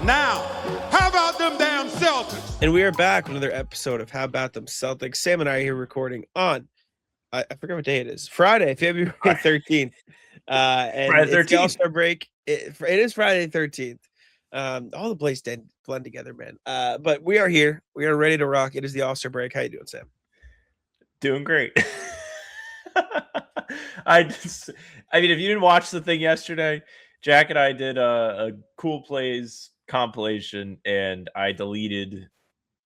Now, how about them damn Celtics? And we are back with another episode of How About Them Celtics. Sam and I are here recording on, I forget what day it is, Friday, February 13th. And Friday it's the 13th. All-Star break. It is Friday 13th. All the plays blend together, man. But we are here. We are ready to rock. It is the All-Star break. How you doing, Sam? Doing great. I mean, if you didn't watch the thing yesterday, Jack and I did a cool plays compilation, and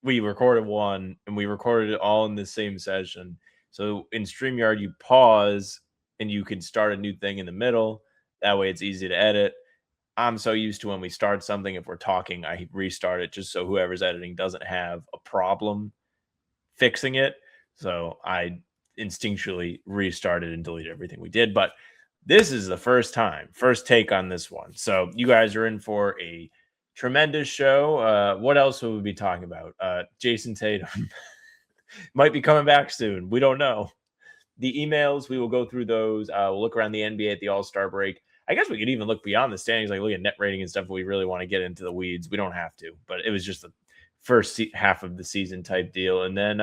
we recorded one, and we recorded it all in the same session. So in StreamYard, you pause, and you can start a new thing in the middle. That way it's easy to edit. I'm so used to when we start something, if we're talking, I restart it just so whoever's editing doesn't have a problem fixing it. So I instinctually restarted and deleted everything we did. But this is the first take on this one. So you guys are in for a tremendous show. What else will we be talking about? Jayson Tatum might be coming back soon. We don't know. The emails, we will go through those. We'll look around the NBA at the All-Star break. I guess we could even look beyond the standings, like look at net rating and stuff. If we really want to get into the weeds, we don't have to. But it was just the first half of the season type deal. And then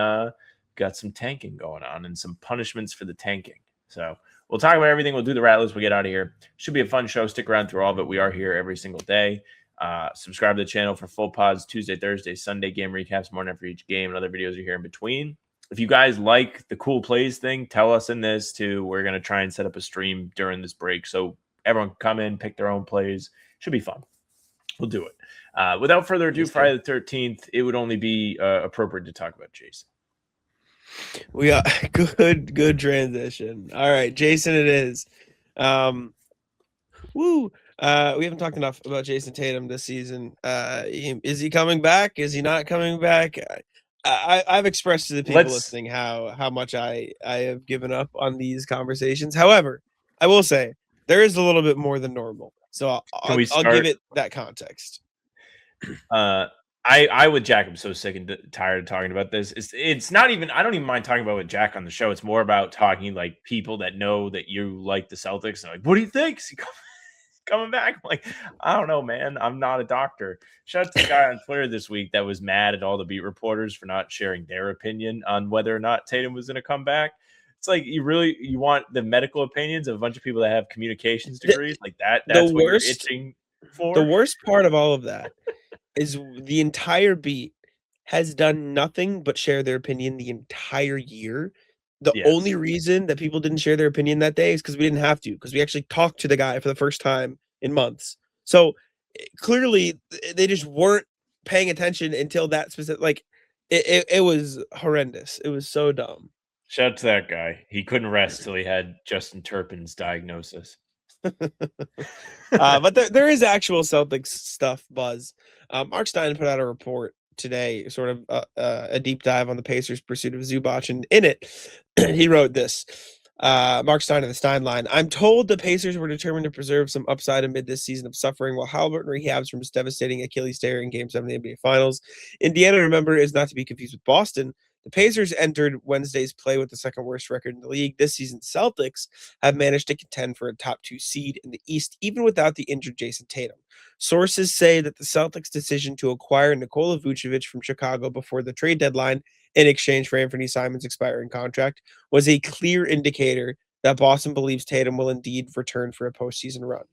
got some tanking going on and some punishments for the tanking. So we'll talk about everything. We'll do the rat list. We'll get out of here. Should be a fun show. Stick around through all of it. We are here every single day. Subscribe to the channel for full pods Tuesday, Thursday, Sunday game recaps, morning after each game, and other videos you hear in between. If you guys like the cool plays thing, tell us in this too. We're going to try and set up a stream during this break so everyone can come in, pick their own plays. Should be fun. We'll do it. Without further ado, Friday the 13th, it would only be appropriate to talk about Jayson. We got good transition. All right, Jayson, it is. We haven't talked enough about Jayson Tatum this season. Is he coming back? Is he not coming back? I've expressed to the people listening how much I have given up on these conversations. However, I will say there is a little bit more than normal. So I'll give it that context. I with Jack, I'm so sick and tired of talking about this. It's not even, I don't even mind talking about it with Jack on the show. It's more about talking like people that know that you like the Celtics and like, what do you think? Is he coming back? I'm like, I don't know, man. I'm not a doctor. Shout out to the guy on Twitter this week that was mad at all the beat reporters for not sharing their opinion on whether or not Tatum was going to come back. It's like you want the medical opinions of a bunch of people that have communications degrees like that. That's what you're itching for. The worst part of all of that is the entire beat has done nothing but share their opinion the entire year. The only reason that people didn't share their opinion that day is because we didn't have to, because we actually talked to the guy for the first time in months. So clearly they just weren't paying attention until that specific, like it was horrendous. It was so dumb. Shout out to that guy. He couldn't rest till he had Justin Turpin's diagnosis. But there is actual Celtics stuff buzz. Mark Stein put out a report today, sort of a deep dive on the Pacers' pursuit of Zubac, and in it, he wrote this. Mark Stein of the Stein line. I'm told the Pacers were determined to preserve some upside amid this season of suffering while Halliburton rehabs from his devastating Achilles tear in Game 7 of the NBA Finals. Indiana, remember, is not to be confused with Boston. The Pacers entered Wednesday's play with the second worst record in the league. This season, Celtics have managed to contend for a top 2 seed in the East, even without the injured Jayson Tatum. Sources say that the Celtics' decision to acquire Nikola Vucevic from Chicago before the trade deadline in exchange for Anthony Simon's expiring contract was a clear indicator that Boston believes Tatum will indeed return for a postseason run.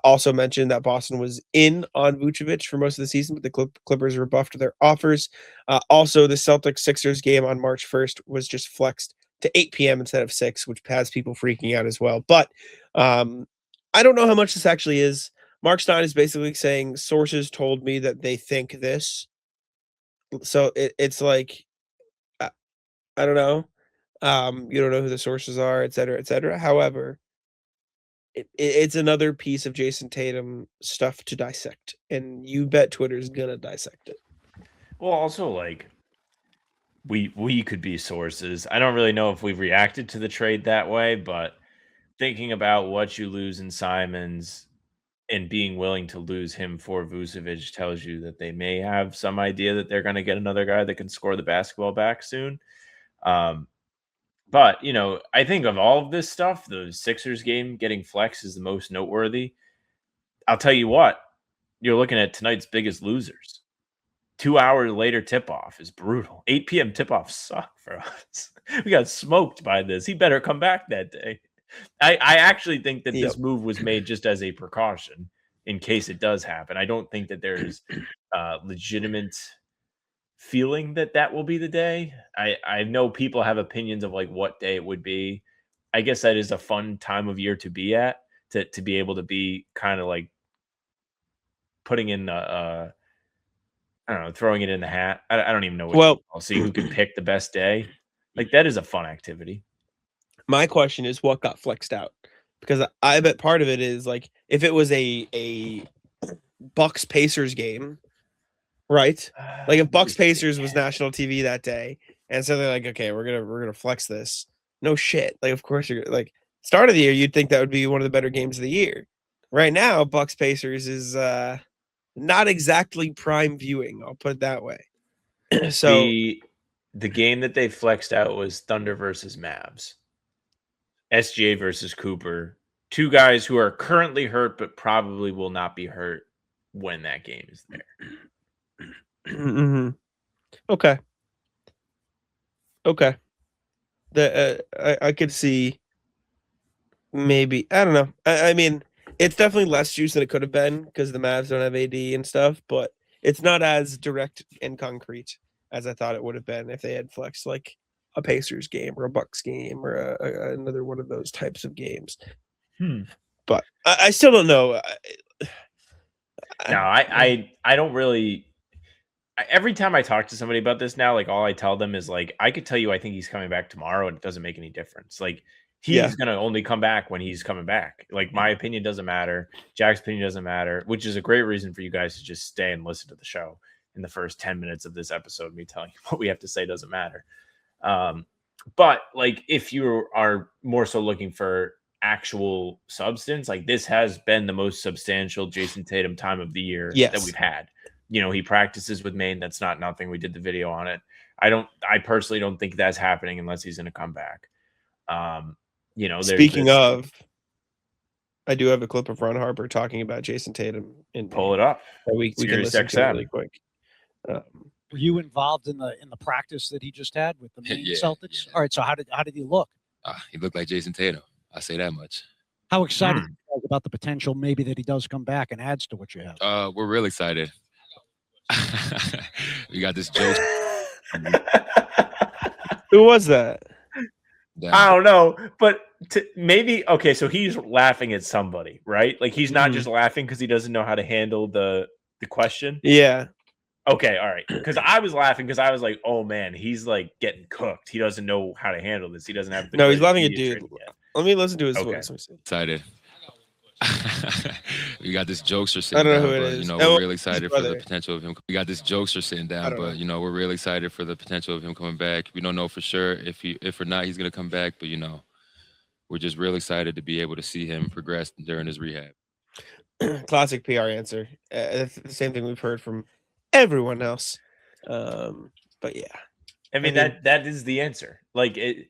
Also mentioned that Boston was in on Vucevic for most of the season, but the Clippers rebuffed their offers. Also, the Celtics-Sixers game on March 1st was just flexed to 8 p.m. instead of 6, which has people freaking out as well. But I don't know how much this actually is. Mark Stein is basically saying sources told me that they think this. So it's like, I don't know. You don't know who the sources are, et cetera, et cetera. However, it's another piece of Jayson Tatum stuff to dissect, and you bet Twitter's gonna dissect it. Well, also, like, we could be sources. I don't really know if we've reacted to the trade that way, but thinking about what you lose in Simons and being willing to lose him for Vucevic tells you that they may have some idea that they're going to get another guy that can score the basketball back soon. But, you know, I think of all of this stuff, the Sixers game getting flex is the most noteworthy. I'll tell you what, you're looking at tonight's biggest losers. 2 hours later tip-off is brutal. 8 p.m. tip-offs suck for us. We got smoked by this. He better come back that day. I actually think that this move was made just as a precaution in case it does happen. I don't think that there's legitimate feeling that will be the day. I know people have opinions of like what day it would be. I guess that is a fun time of year to be at, to be able to be kind of like putting in the I don't know, throwing it in the hat. I don't even know what. I'll see who can pick the best day. Like that is a fun activity. My question is, what got flexed out? Because I bet part of it is like if it was a Bucks Pacers game, right? Like if Bucks Pacers was national TV that day, and so they're like, okay, we're gonna flex this. No shit. Like of course you're like start of the year, you'd think that would be one of the better games of the year. Right now, Bucks Pacers is not exactly prime viewing. I'll put it that way. So the game that they flexed out was Thunder versus Mavs. SGA versus Cooper. Two guys who are currently hurt, but probably will not be hurt when that game is there. Mm-hmm. Okay. I could see maybe, I don't know. I mean, it's definitely less juice than it could have been because the Mavs don't have AD and stuff, but it's not as direct and concrete as I thought it would have been if they had flexed like a Pacers game or a Bucks game or another one of those types of games. But I still don't know. No, I don't really. Every time I talk to somebody about this now, like all I tell them is like, I could tell you I think he's coming back tomorrow and it doesn't make any difference. Like he's going to only come back when he's coming back. Like my opinion doesn't matter. Jack's opinion doesn't matter, which is a great reason for you guys to just stay and listen to the show in the first 10 minutes of this episode. Me telling you what we have to say doesn't matter. But like if you are more so looking for actual substance, like this has been the most substantial Jayson Tatum time of the year that we've had. You know, he practices with Maine. That's not nothing. We did the video on it. I personally don't think that's happening unless he's going to come back. You know, speaking of, I do have a clip of Ron Harper talking about Jayson Tatum. Pull it up. We can listen to it really quick. Were you involved in the practice that he just had with the Maine Celtics? Yeah. All right. So how did he look? He looked like Jayson Tatum. I say that much. How excited are you about the potential maybe that he does come back and adds to what you have? We're real excited. We got this joke. Who was that? I don't know, but maybe okay. So he's laughing at somebody, right? Like he's not just laughing because he doesn't know how to handle the question. Yeah. Okay. All right. Because I was laughing because I was like, oh man, he's like getting cooked. He doesn't know how to handle this. He doesn't have. No, he's laughing at dude. Let me listen to his voice. Excited. We got this jokester sitting down, but you know we're really excited for the potential of him. We got this jokester sitting down, but you know we're really excited for the potential of him coming back. We don't know for sure if or not he's gonna come back, but you know we're just real excited to be able to see him progress during his rehab. Classic PR answer. The same thing we've heard from everyone else. But yeah, I mean that is the answer. Like it.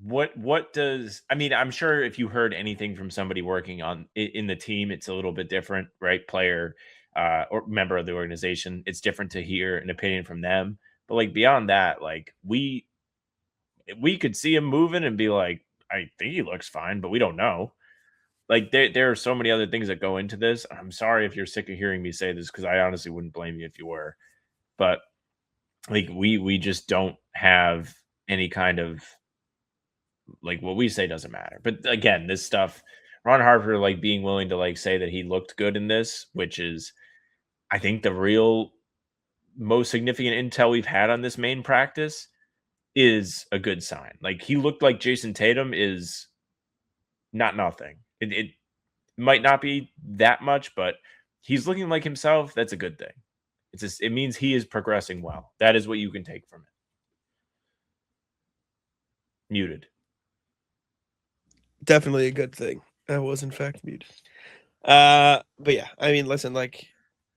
What does I mean? I'm sure if you heard anything from somebody working on in the team, it's a little bit different, right? Player or member of the organization, it's different to hear an opinion from them. But like beyond that, like we could see him moving and be like, I think he looks fine, but we don't know. Like there are so many other things that go into this. I'm sorry if you're sick of hearing me say this because I honestly wouldn't blame you if you were, but like we just don't have any kind of. Like what we say doesn't matter. But again, this stuff, Ron Harper, like being willing to like say that he looked good in this, which is, I think the real most significant intel we've had on this main practice is a good sign. Like he looked like Jayson Tatum is not nothing. It might not be that much, but he's looking like himself. That's a good thing. It means he is progressing well. That is what you can take from it. Muted. Definitely a good thing. I was in fact muted. But yeah, I mean, listen, like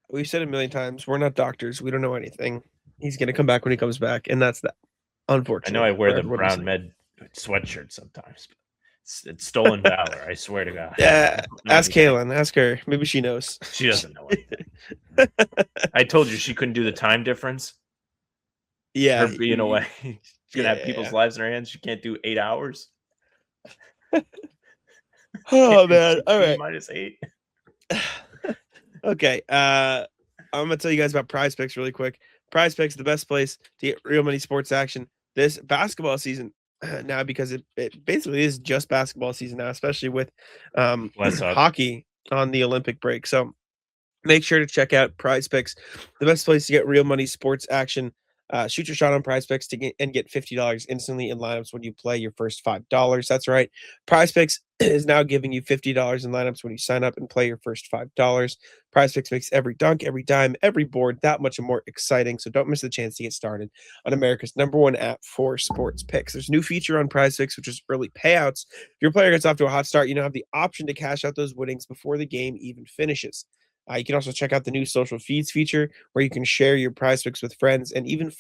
we've said a million times, we're not doctors. We don't know anything. He's gonna come back when he comes back, and that's that. Unfortunately, I know I wear the brown med sweatshirt sometimes. But It's stolen valor. I swear to God. Yeah, ask Kaylin. Ask her. Maybe she knows. She doesn't know anything. I told you she couldn't do the time difference. Yeah, her being away. She's gonna have people's lives in her hands. She can't do 8 hours. Oh man! All right, -8. Okay. I'm gonna tell you guys about PrizePicks really quick. PrizePicks, the best place to get real money sports action this basketball season now, because it basically is just basketball season now, especially with hockey on the Olympic break. So make sure to check out PrizePicks, the best place to get real money sports action. Shoot your shot on PrizePicks and get $50 instantly in lineups when you play your first $5. That's right. PrizePicks is now giving you $50 in lineups when you sign up and play your first $5. PrizePicks makes every dunk, every dime, every board that much more exciting. So don't miss the chance to get started on America's #1 app for sports picks. There's a new feature on PrizePicks, which is early payouts. If your player gets off to a hot start, you now have the option to cash out those winnings before the game even finishes. You can also check out the new social feeds feature where you can share your PrizePicks with friends and even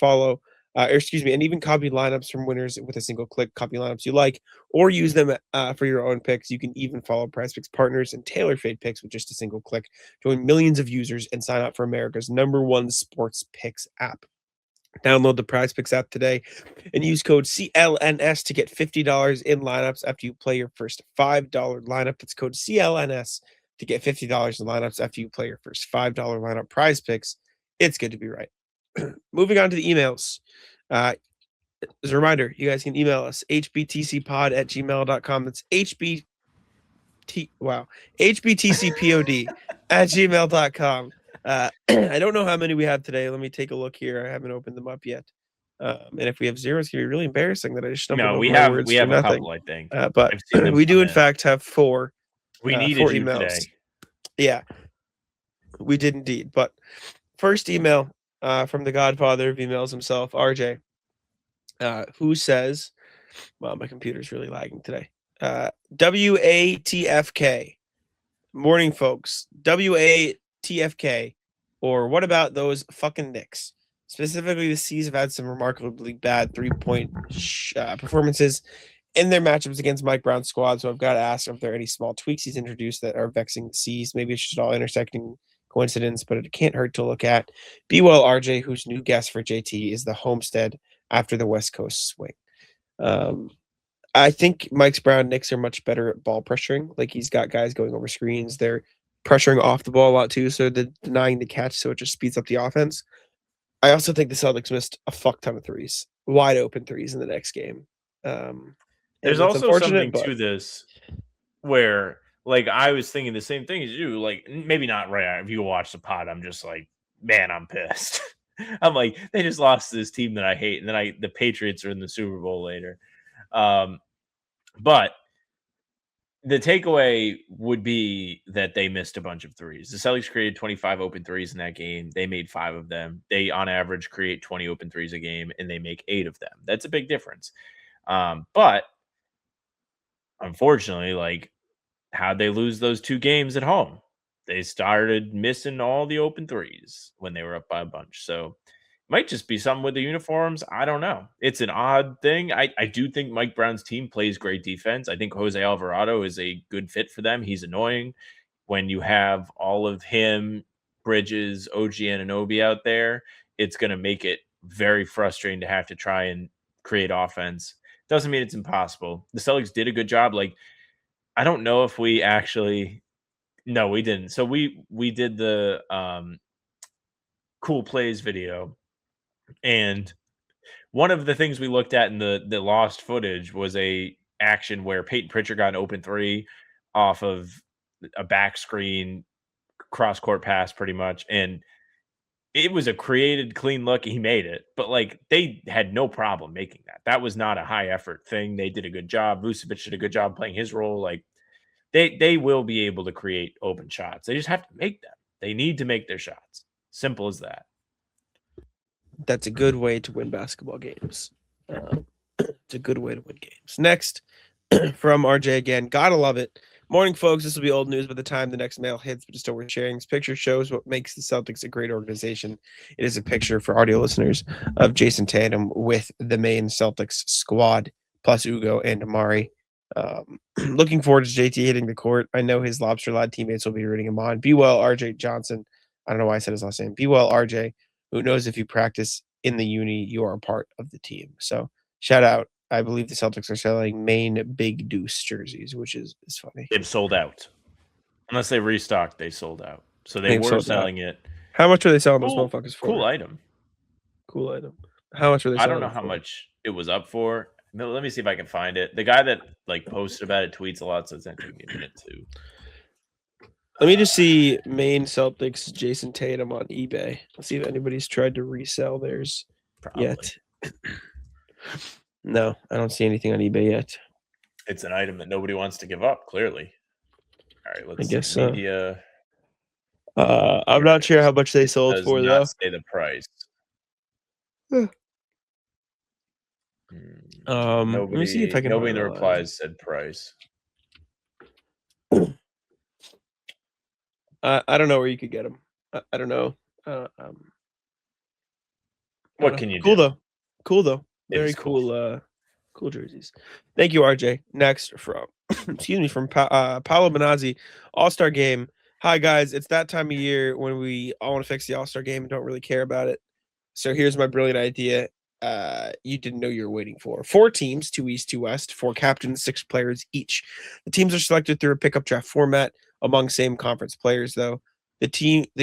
and even copy lineups from winners with a single click. Copy lineups you like, or use them for your own picks. You can even follow PrizePicks partners and tailor fade picks with just a single click. Join millions of users and sign up for America's #1 sports picks app. Download the PrizePicks app today and use code CLNS to get $50 in lineups after you play your first $5 lineup. That's code CLNS to get $50 in lineups after you play your first $5 lineup. PrizePicks, it's good to be right. Moving on to the emails. As a reminder, you guys can email us, hbtcpod@gmail.com. That's hbtcpod@gmail.com. I don't know how many we have today. Let me take a look here. I haven't opened them up yet. And if we have zero, it's going to be really embarrassing that I just stumbled over we my have words a for nothing. couple, I think. But we do, in fact, have 4. We needed 4 you emails today. Yeah, we did indeed. But first email from the godfather of emails himself, RJ, who says, well, my computer's really lagging today. WATFK. Morning, folks. WATFK. Or what about those fucking Knicks? Specifically, the C's have had some remarkably bad 3-point performances in their matchups against Mike Brown's squad. So I've got to ask if there are any small tweaks he's introduced that are vexing the C's. Maybe it's just all intersecting coincidence, but it can't hurt to look at. Be well, RJ, whose new guest for JT is the Homestead after the West Coast swing. I think Mike's Brown Knicks are much better at ball pressuring. Like, he's got guys going over screens. They're pressuring off the ball a lot too, so they're denying the catch, so it just speeds up the offense. I also think the Celtics missed a fuck ton of threes, wide open threes in the next game. There's also something to this where, like, I was thinking the same thing as you. Like, maybe not right if you watch the pod, I'm just like, man, I'm pissed. I'm like, they just lost to this team that I hate, and then the Patriots are in the Super Bowl later. But the takeaway would be that they missed a bunch of threes. The Celtics created 25 open threes in that game. They made 5 of them. They, on average, create 20 open threes a game, and they make 8 of them. That's a big difference. But unfortunately, like, how'd they lose those 2 games at home? They started missing all the open threes when they were up by a bunch. So might just be something with the uniforms. I don't know. It's an odd thing. I do think Mike Brown's team plays great defense. I think Jose Alvarado is a good fit for them. He's annoying. When you have all of him, Bridges, OG Anunoby out there, it's going to make it very frustrating to have to try and create offense. Doesn't mean it's impossible. The Celtics did a good job. Like, I don't know if we actually... No, we didn't. So we did the cool plays video. And one of the things we looked at in the lost footage was a action where Peyton Pritchard got an open 3 off of a back screen cross court pass pretty much. And it was a created clean look. He made it, but like, they had no problem making that. That was not a high effort thing. They did a good job. Vucevic did a good job playing his role. Like, they will be able to create open shots. They just have to make them. They need to make their shots. Simple as that. That's a good way to win basketball games. It's a good way to win games. Next, from RJ again. Gotta love it. Morning, folks. This will be old news by the time the next mail hits, but just over sharing. This picture shows what makes the Celtics a great organization. It is a picture for audio listeners of Jayson Tatum with the main Celtics squad, plus Ugo and Amari. Looking forward to JT hitting the court. I know his lobster lad teammates will be rooting him on. Be well, RJ Johnson. I don't know why I said his last name. Be well, RJ. Who knows if you practice in the uni, you are a part of the team. So shout out. I believe the Celtics are selling Maine Big Deuce jerseys, which is funny. They've sold out. Unless they restocked, they sold out. So they were selling it. How much are they selling those motherfuckers for? Cool item. Cool item. How much are they selling? I don't know how much it was up for. No, let me see if I can find it. The guy that like posted about it tweets a lot, so it's going to take me a minute too. Let me just see Maine Celtics Jayson Tatum on eBay. Let's see if anybody's tried to resell theirs yet. No, I don't see anything on eBay yet. It's an item that nobody wants to give up, clearly. All right, let's I guess see. Media. I'm not sure how much they sold for, though. Say the price. Let me see if I can. Nobody in the replies said price. I don't know where you could get them. I don't know. What can you do? Cool though. Very cool. Cool jerseys. Thank you, RJ. Next from from Paolo Benazzi, All-Star Game. Hi guys, it's that time of year when we all want to fix the All-Star Game and don't really care about it. So here's my brilliant idea. You didn't know you were waiting for 4 teams, 2 East, 2 West, 4 captains, 6 players each. The teams are selected through a pickup draft format among same conference players, though. The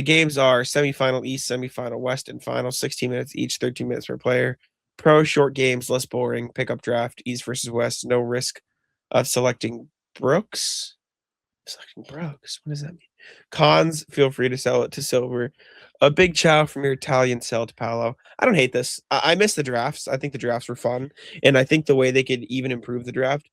games are semifinal East, semifinal West, and final 16 minutes each, 13 minutes per player. Pro short games, less boring. Pickup draft, East versus West, no risk of selecting Brooks. What does that mean? Cons, feel free to sell it to silver. A big ciao from your Italian sell to Paolo. I don't hate this. I miss the drafts. I think the drafts were fun. And I think the way they could even improve the draft,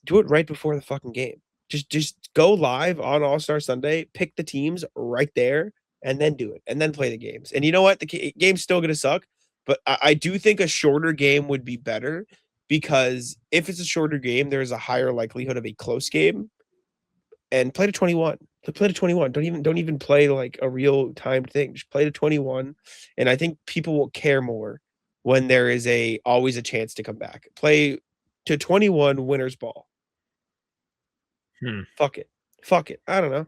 do it right before the fucking game. Just go live on All-Star Sunday, pick the teams right there, and then do it. And then play the games. And you know what? The game's still going to suck. But I do think a shorter game would be better because if it's a shorter game, there's a higher likelihood of a close game. And play to 21. Play to 21. Don't even play like a real timed thing. Just play to 21. And I think people will care more when there is always a chance to come back. Play to 21 winners ball. Fuck it. I don't know.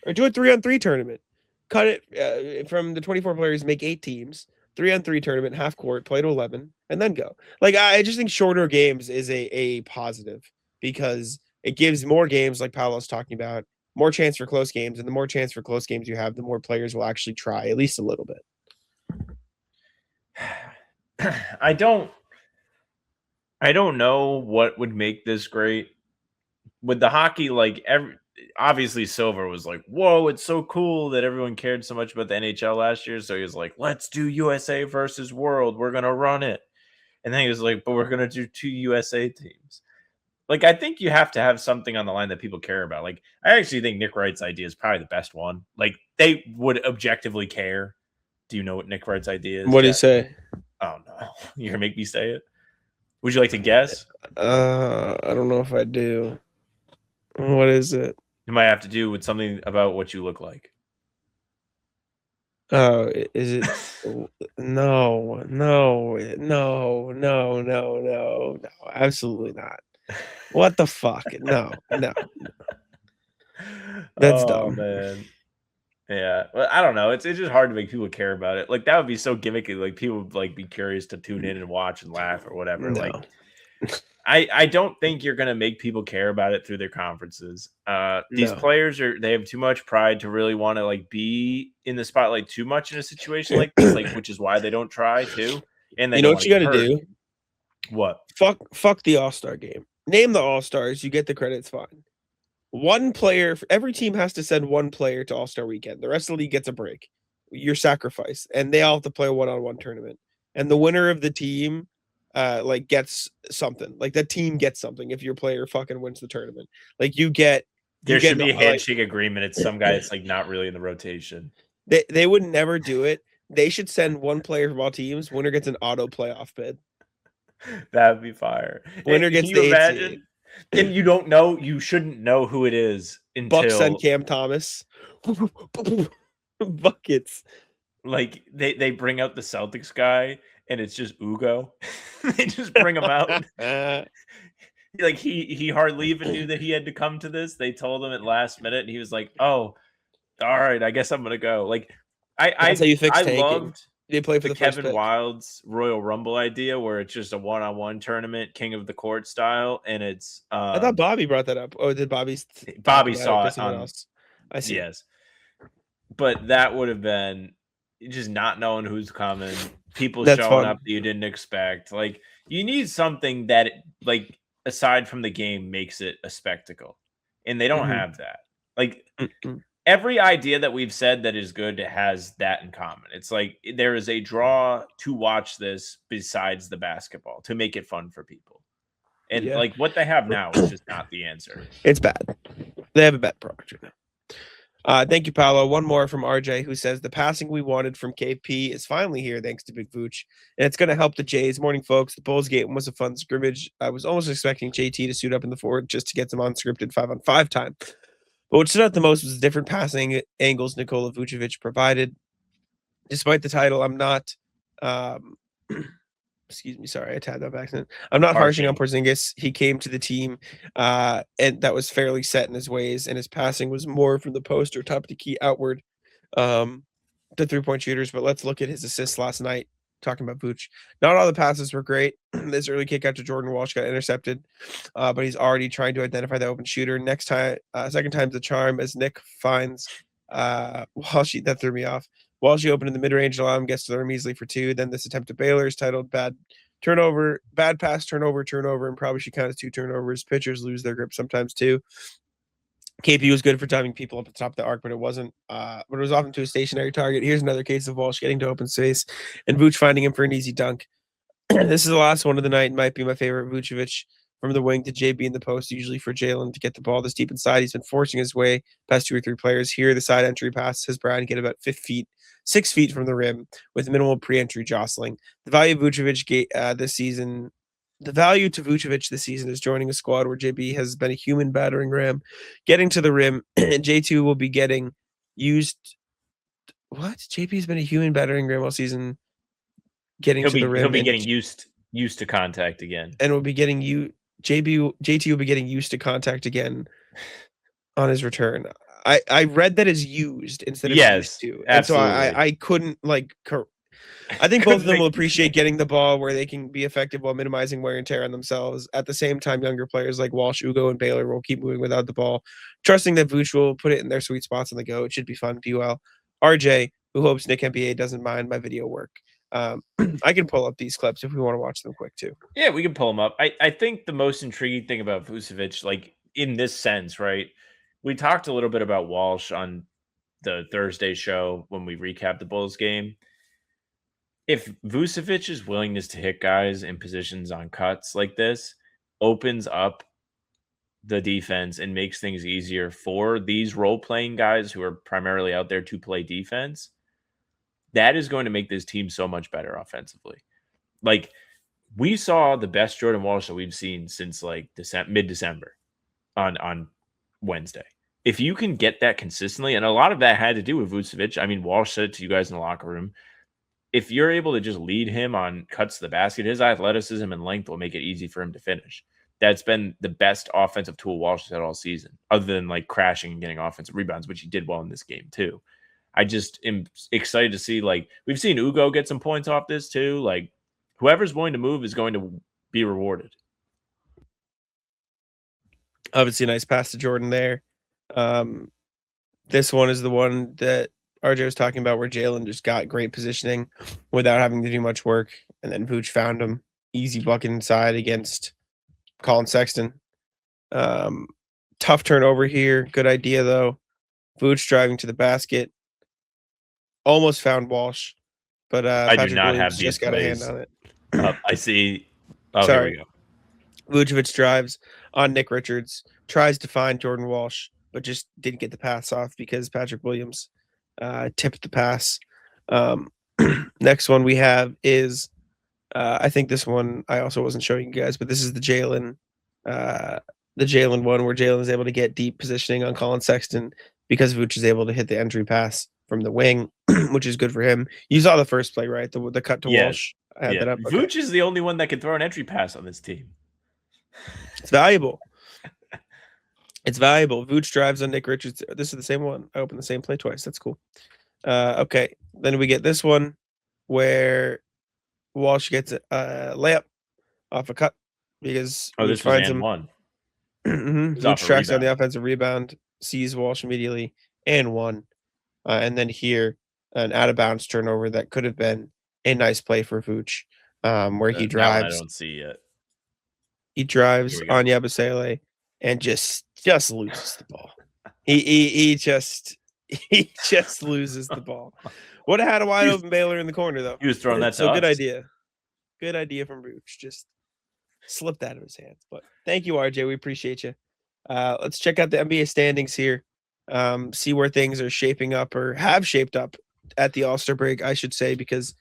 Or do a 3-on-3 tournament. Cut it from the 24 players, make 8 teams. 3-on-3 tournament, half court, play to 11, and then go. Like I just think shorter games is a positive because it gives more games, like Paolo's talking about, more chance for close games, and the more chance for close games you have, the more players will actually try at least a little bit. I don't know what would make this great. With the hockey, like obviously Silver was like, whoa, it's so cool that everyone cared so much about the NHL last year. So he was like, let's do USA versus World. We're going to run it. And then he was like, but we're going to do 2 USA teams. Like, I think you have to have something on the line that people care about. Like, I actually think Nick Wright's idea is probably the best one. Like, they would objectively care. Do you know what Nick Wright's idea is? What do you say? Oh, no. You're going to make me say it? Would you like to guess? I don't know if I do. What is it? It might have to do with something about what you look like. Oh, is it? No, absolutely not. What the fuck? No. That's dumb. Man. Yeah. Well, I don't know. It's just hard to make people care about it. Like that would be so gimmicky. Like people would like be curious to tune in and watch and laugh or whatever. No. Like I don't think you're gonna make people care about it through their conferences. These players they have too much pride to really want to like be in the spotlight too much in a situation like this, like which is why they don't try to. And they know what you got to do? What? Fuck the All-Star game. Name the All-Stars. You get the credits. Fine. One player. Every team has to send one player to All-Star weekend. The rest of the league gets a break. Your sacrifice, and they all have to play a one-on-one tournament. And the winner of the team, like gets something. Like that team gets something if your player fucking wins the tournament. Like you get. There should be a handshake agreement. It's some guy that's like not really in the rotation. They would never do it. They should send one player from all teams. Winner gets an auto playoff bid. That would be fire. Winner gets the imagine? And you don't know, you shouldn't know who it is until Bucks send Cam Thomas. Buckets. like they bring out the Celtics guy and it's just Ugo. They just bring him out. Like he hardly even knew that he had to come to this. They told him at last minute and he was like, "Oh, all right, I guess I'm gonna go." Like That's how you fix tanking. Loved they play for the Kevin Wild's Royal Rumble idea where it's just a one-on-one tournament, king of the court style, and it's I thought Bobby brought that up. Oh, did Bobby saw it on else? I see. Yes. But that would have been just not knowing who's coming, people showing up that you didn't expect. Like you need something that like aside from the game makes it a spectacle. And they don't have that. Like every idea that we've said that is good has that in common. It's like there is a draw to watch this besides the basketball to make it fun for people. And like what they have now is just not the answer. It's bad. They have a bad product right now. Thank you, Paolo. One more from RJ who says the passing we wanted from KP is finally here thanks to Big Vooch. And it's going to help the Jays. Morning, folks. The Bulls game was a fun scrimmage. I was almost expecting JT to suit up in the forward just to get some unscripted 5-on-5 time. But what stood out the most was the different passing angles Nikola Vucevic provided. Despite the title, I'm not excuse me, sorry, I tabbed that by accident. I'm not harshing on Porzingis. He came to the team and that was fairly set in his ways, and his passing was more from the post or top to key outward to 3-point shooters. But let's look at his assists last night. Talking about Vooch, not all the passes were great. This early kick out to Jordan Walsh got intercepted, but he's already trying to identify the open shooter. Next time, second time's the charm as Nick finds Walsh. That threw me off. Walsh opened in the mid-range, allow him gets to the rim easily for 2. Then this attempt to Baylor is titled bad pass, turnover, and probably should count as 2 turnovers. Pitchers lose their grip sometimes too. KP was good for timing people up at the top of the arc, but it wasn't. But it was often to a stationary target. Here's another case of Walsh getting to open space and Vooch finding him for an easy dunk. This is the last one of the night. Might be my favorite. Vucevic from the wing to JB in the post, usually for Jalen to get the ball this deep inside. He's been forcing his way past 2 or 3 players. Here, the side entry pass has Brian get about 6 feet from the rim with minimal pre-entry jostling. The value of Vucevic this season. The value to Vucevic this season is joining a squad where JB has been a human battering ram, getting to the rim, and J2 will be getting used. What? JB's been a human battering ram all season, getting to the rim. He'll be getting used to contact again, and will be getting JT will be getting used to contact again on his return. I read that as used instead of used to, and absolutely. so I couldn't like. I think both of them will appreciate getting the ball where they can be effective while minimizing wear and tear on themselves. At the same time, younger players like Walsh, Ugo, and Baylor will keep moving without the ball, trusting that Vooch will put it in their sweet spots on the go. It should be fun. Be well. RJ, who hopes Nick NBA doesn't mind my video work. I can pull up these clips if we want to watch them quick too. Yeah, we can pull them up. I think the most intriguing thing about Vucevic, like in this sense, right? We talked a little bit about Walsh on the Thursday show when we recapped the Bulls game. If Vucevic's willingness to hit guys in positions on cuts like this opens up the defense and makes things easier for these role-playing guys who are primarily out there to play defense, that is going to make this team so much better offensively. Like, we saw the best Jordan Walsh that we've seen since like mid-December on Wednesday. If you can get that consistently, and a lot of that had to do with Vucevic. I mean, Walsh said it to you guys in the locker room. If you're able to just lead him on cuts to the basket, his athleticism and length will make it easy for him to finish. That's been the best offensive tool Walsh has had all season, other than like crashing and getting offensive rebounds, which he did well in this game too. I just am excited to see, like, we've seen Ugo get some points off this too. Like, whoever's willing to move is going to be rewarded. Obviously, a nice pass to Jordan there. This one is the one that RJ was talking about where Jalen just got great positioning without having to do much work. And then Vooch found him. Easy bucket inside against Colin Sexton. Tough turnover here. Good idea, though. Vooch driving to the basket. Almost found Walsh. But I Patrick do not Williams have these just got a hand on it. I see. Oh, Sorry. Here we go. Vucevic drives on Nick Richards. Tries to find Jordan Walsh, but just didn't get the pass off because Patrick Williams tipped the pass. Next one we have is, I think this one I also wasn't showing you guys, but this is the Jalen one where Jalen is able to get deep positioning on Colin Sexton because Vooch is able to hit the entry pass from the wing. which is good for him. You saw the first play, right? The cut to Walsh. I had that up. Okay. Vooch is the only one that can throw an entry pass on this team. It's valuable. It's valuable. Vooch drives on Nick Richards. This is the same one. I opened the same play twice. That's cool. Okay. Then we get this one where Walsh gets a layup off a cut because this finds him. One. Vooch tracks on the offensive rebound, sees Walsh immediately, and one. And then here, an out of bounds turnover that could have been a nice play for Vooch, where he drives. I don't see yet. He drives on Yabusele and just loses the ball. He just loses the ball. Would have had a wide open Baylor in the corner though. He was throwing that. So good idea. Good idea from Vooch. Just slipped out of his hands. But thank you, RJ. We appreciate you. Let's check out the NBA standings here. See where things are shaping up or have shaped up at the All-Star break, I should say, because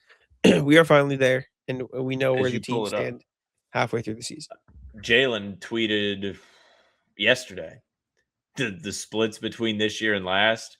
we are finally there and we know where the teams stand halfway through the season. Jalen tweeted yesterday the splits between this year and last.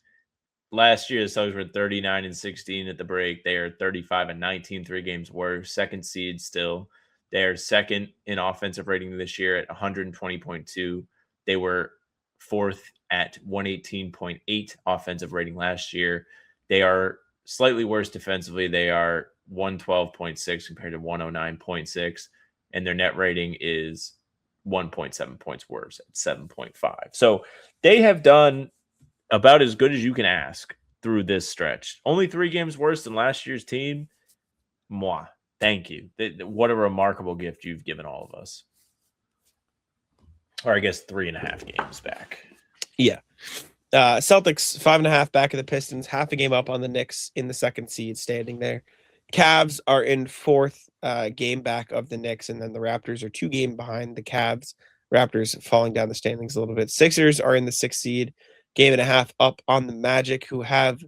Last year, the Celtics were 39-16 at the break. They are 35-19, 3 games worse. Second seed still. They are second in offensive rating this year at 120.2. They were fourth at 118.8 offensive rating last year. They are slightly worse defensively. They are 112.6 compared to 109.6. And their net rating is 1.7 points worse at 7.5. So they have done about as good as you can ask through this stretch. Only 3 games worse than last year's team. Moi. Thank you. What a remarkable gift you've given all of us. Or I guess 3.5 games back. Yeah. Celtics 5.5 back of the Pistons, half a game up on the Knicks in the second seed standing there. Cavs are in 4th game back of the Knicks, and then the Raptors are 2 games behind the Cavs. Raptors falling down the standings a little bit. Sixers are in the 6th seed, 1.5 games up on the Magic, who have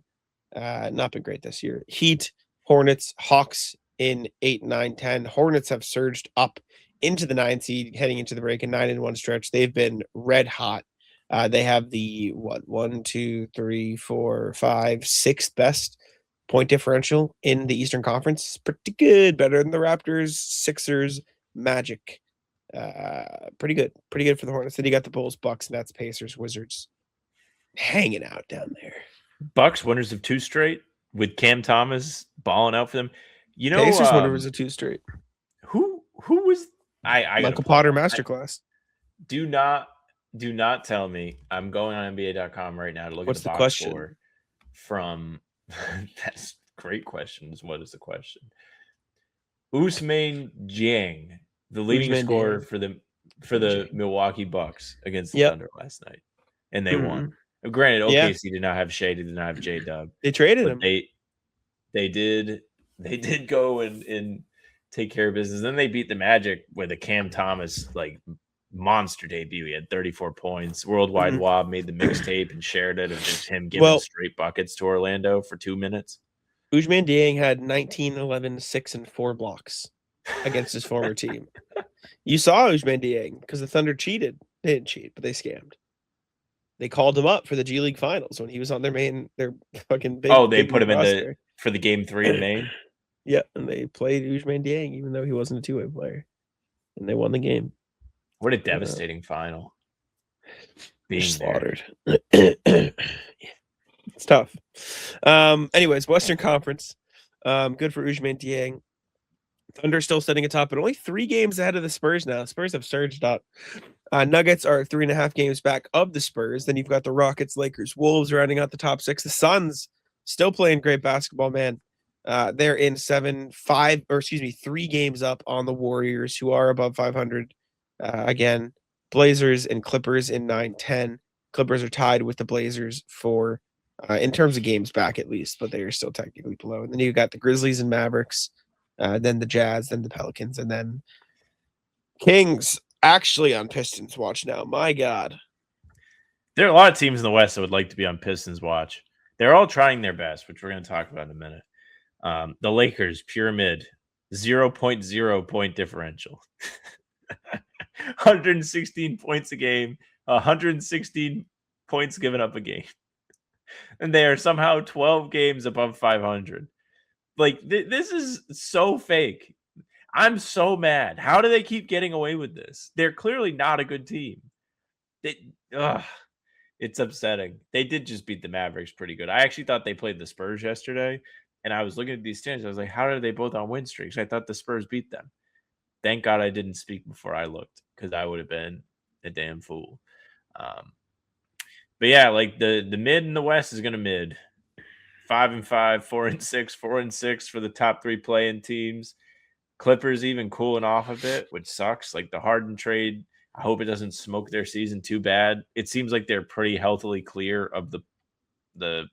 not been great this year. Heat, Hornets, Hawks in 8, 9, 10. Hornets have surged up into the 9 seed heading into the break, a 9-1 stretch. They've been red hot. They have the 1, 2, 3, 4, 5, 6th best point differential in the Eastern Conference. Pretty good, better than the Raptors, Sixers, Magic. Pretty good for the Hornets. Then you got the Bulls, Bucks, Nets, Pacers, Wizards hanging out down there. Bucks winners of 2 straight with Cam Thomas balling out for them. You know, Pacers winners of 2 straight. Who was I Michael Potter masterclass. Do not tell me. I'm going on NBA.com right now to look What's at the box question? score from. That's a great question. What is the question? Ousmane Dieng, the leading scorer for the Milwaukee Bucks against the Thunder last night, and they won. Granted, OKC did not have Shea, did not have J-Dub. They traded him. They did go and take care of business. Then they beat the Magic with a Cam Thomas monster debut. He had 34 points. Worldwide Wob made the mixtape and shared it of just him giving straight buckets to Orlando for 2 minutes. Ousmane Dieng had 19, 11, 6, and 4 blocks against his former team. You saw Ousmane Dieng because the Thunder cheated. They didn't cheat, but they scammed. They called him up for the G League Finals when he was on their fucking big. Oh, they put him in for the Game 3 in Maine? Yeah, and they played Ousmane Dieng even though he wasn't a 2-way player. And they won the game. What a devastating final. Being slaughtered. It's tough. Anyways, Western Conference. Good for Ousmane Dieng. Thunder still sitting atop, but only 3 games ahead of the Spurs now. Spurs have surged up. Nuggets are 3.5 games back of the Spurs. Then you've got the Rockets, Lakers, Wolves rounding out the top 6. The Suns still playing great basketball, man. They're in 3 games up on the Warriors, who are above 500. Again, Blazers and Clippers in 9-10. Clippers are tied with the Blazers for in terms of games back at least, but they are still technically below. And then you got the Grizzlies and Mavericks, then the Jazz, then the Pelicans, and then Kings actually on Pistons watch now. My God. There are a lot of teams in the West that would like to be on Pistons watch. They're all trying their best, which we're going to talk about in a minute. The Lakers, pure mid, 0.0 point differential. 116 points a game, 116 points given up a game. And they are somehow 12 games above 500. Like, this is so fake. I'm so mad. How do they keep getting away with this? They're clearly not a good team. It's upsetting. They did just beat the Mavericks pretty good. I actually thought they played the Spurs yesterday, and I was looking at these standings. I was like, how are they both on win streaks? I thought the Spurs beat them. Thank God I didn't speak before I looked, because I would have been a damn fool. But yeah, like the mid in the West is going to mid. 5-5, 4-6, 4-6 for the top 3 play-in teams. Clippers even cooling off a bit, which sucks. Like the Harden trade, I hope it doesn't smoke their season too bad. It seems like they're pretty healthily clear of the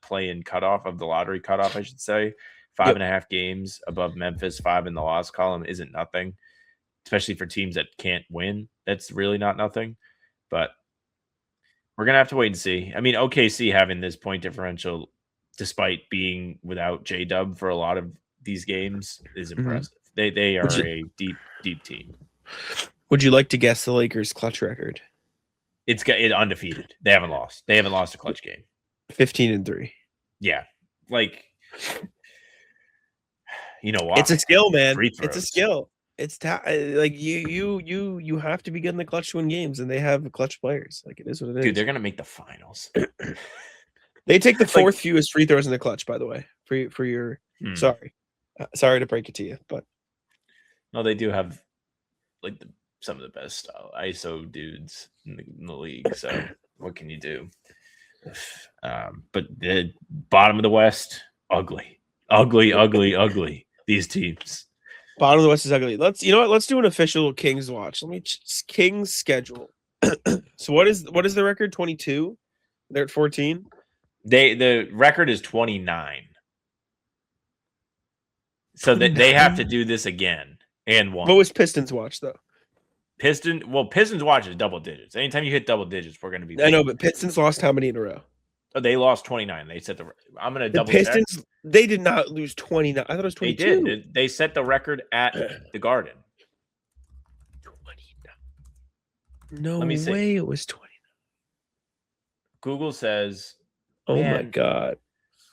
play-in cutoff, of the lottery cutoff, I should say. 5.5 games above Memphis, 5 in the loss column isn't nothing, especially for teams that can't win. That's really not nothing. But we're going to have to wait and see. I mean, OKC having this point differential, despite being without J-Dub for a lot of these games, is impressive. They are a deep team. Would you like to guess the Lakers' clutch record? It's undefeated. They haven't lost. They haven't lost a clutch game. 15-3. Yeah. Like, you know what? It's a skill, man. It's a skill. It's like you have to be good in the clutch to win games, and they have clutch players. Like, it is what it is. Dude, they're gonna make the finals. They take the fourth fewest free throws in the clutch, by the way. For your sorry to break it to you, but no, they do have like some of the best ISO dudes in the league. So what can you do? But the bottom of the West, ugly. These teams. Bottom of the West is ugly. Let's do an official Kings watch. Let me Kings schedule. So what is the record? 22. They're at 14. The record is 29. So they have to do this again and one. What was Pistons watch though? Pistons watch is double digits. Anytime you hit double digits, we're going to be. I know, but Pistons lost how many in a row? Oh, they lost 29. They set I'm going to double Pistons, check. They did not lose 29. I thought it was 22. They did. They set the record at the Garden. 29. No way it was 29. Google says, oh my God.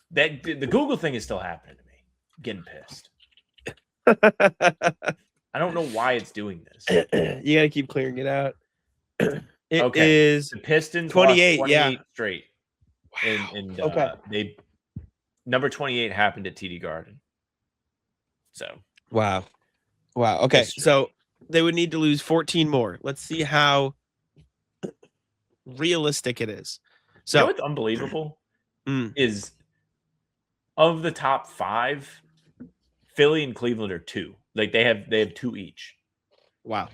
That the Google thing is still happening to me. I'm getting pissed. I don't know why it's doing this. You got to keep clearing it out. It is the Pistons 28, 28 straight. Wow. And okay. Number 28 happened at TD Garden. So wow. Okay, so they would need to lose 14 more. Let's see how realistic it is. So you know what's unbelievable is of the top 5, Philly and Cleveland are 2. Like they have 2 each. Wow.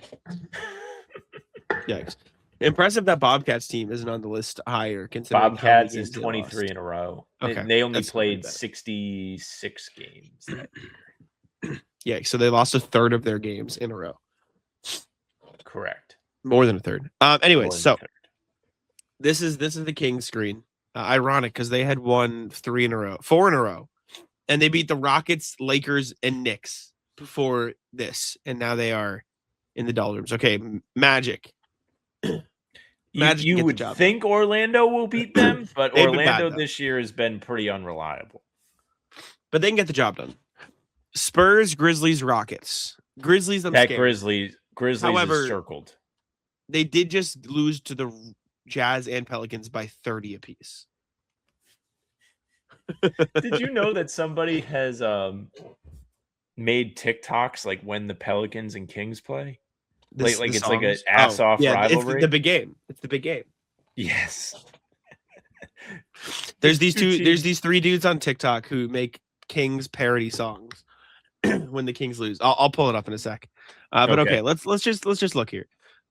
Yikes. Impressive that Bobcats team isn't on the list higher. Considering Bobcats is 23 in a row. Okay. They only played 66 games that year. Yeah, so they lost a third of their games in a row. Correct. More than a third. Anyway, so this is the Kings screen. Ironic because they had won 4 in a row, and they beat the Rockets, Lakers, and Knicks before this, and now they are in the doldrums. Okay, Magic. You would think Orlando will beat them, but Orlando this year has been pretty unreliable. But they can get the job done. Spurs, Grizzlies, Rockets. Grizzlies, I'm scared. Grizzlies However, is circled. They did just lose to the Jazz and Pelicans by 30 apiece. Did you know that somebody has made TikToks like when the Pelicans and Kings play? It's like an ass-off rivalry. It's the big game. It's the big game. Yes. There's these 3 dudes on TikTok who make Kings parody songs when the Kings lose. I'll pull it up in a sec. But okay, let's just look here.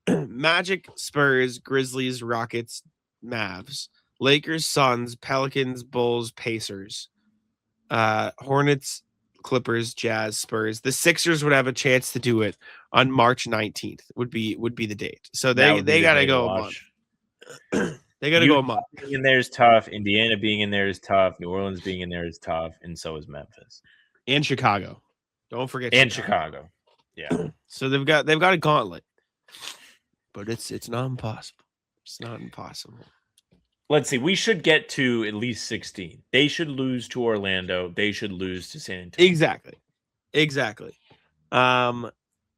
Magic, Spurs, Grizzlies, Rockets, Mavs, Lakers, Suns, Pelicans, Bulls, Pacers, Hornets, Clippers, Jazz, Spurs. The Sixers would have a chance to do it on March 19th. Would be the date. So they gotta go a month. They gotta go a month. Being in there is tough. Indiana being in there is tough. New Orleans being in there is tough, and so is Memphis and Chicago. Don't forget Chicago. Yeah. So they've got a gauntlet, but it's not impossible. It's not impossible. let's see. We should get to at least 16. They should lose to Orlando. They should lose to San Antonio. Exactly. I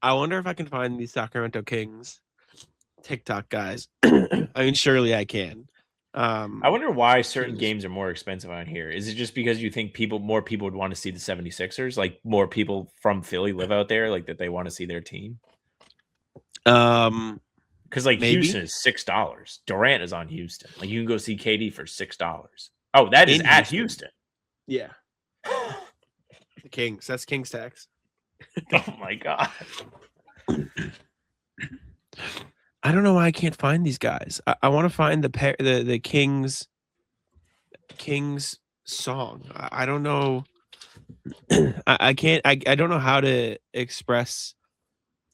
wonder if I can find these Sacramento Kings TikTok guys. I mean, surely I can. I wonder why certain games are more expensive on here. Is it just because you think more people would want to see the 76ers? Like more people from Philly live out there, like that they want to see their team? Because like maybe. Houston is $6. Durant is on Houston. Like you can go see KD for $6. Oh, that is at Houston. Yeah. The Kings. That's Kings tax. Oh my God. I don't know why I can't find these guys. I want to find the Kings song. I don't know. I can't. I don't know how to express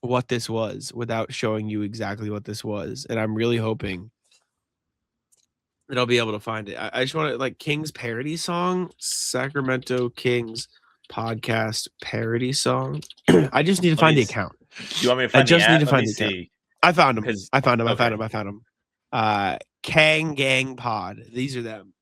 what this was without showing you exactly what this was, and I'm really hoping that I'll be able to find it. I just want to like Kings parody song, Sacramento Kings podcast parody song. I just need to find the account. Do you want me to find? I just need to find the account. See. I found them. I found them. Kang Gang Pod. These are them.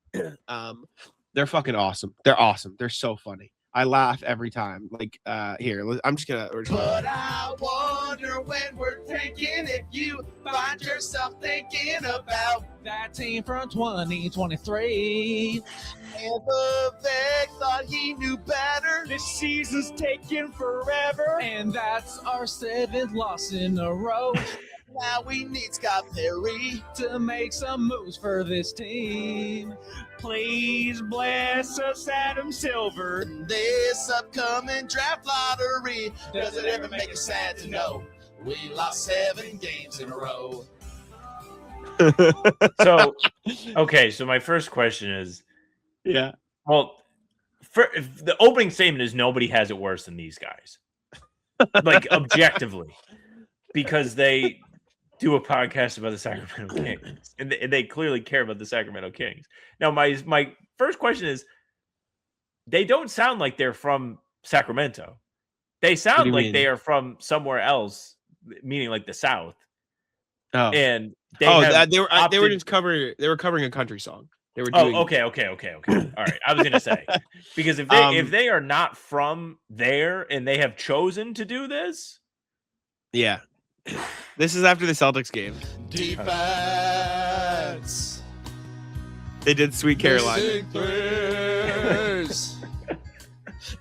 They're fucking awesome. They're awesome. They're so funny. I laugh every time. Like, here, I'm just gonna. But I wonder when we're drinking if you find yourself thinking about that team from 2023. And Vivek thought he knew better. This season's taking forever, and that's our 7th loss in a row. Now we need Scott Perry to make some moves for this team. Please bless us, Adam Silver. This upcoming draft lottery. Does it ever make you sad to know we lost 7 games in a row? So my first question is, yeah. Well, the opening statement is nobody has it worse than these guys, like objectively, because they do a podcast about the Sacramento Kings, and they clearly care about the Sacramento Kings. Now, my first question is, they don't sound like they're from Sacramento. They sound like they are from somewhere else, meaning like the South. Oh, and they were just covering. They were covering a country song. They were doing. Okay. All right, I was gonna say because if they are not from there and they have chosen to do this, yeah. This is after the Celtics game. Defense. They did Sweet Carolina.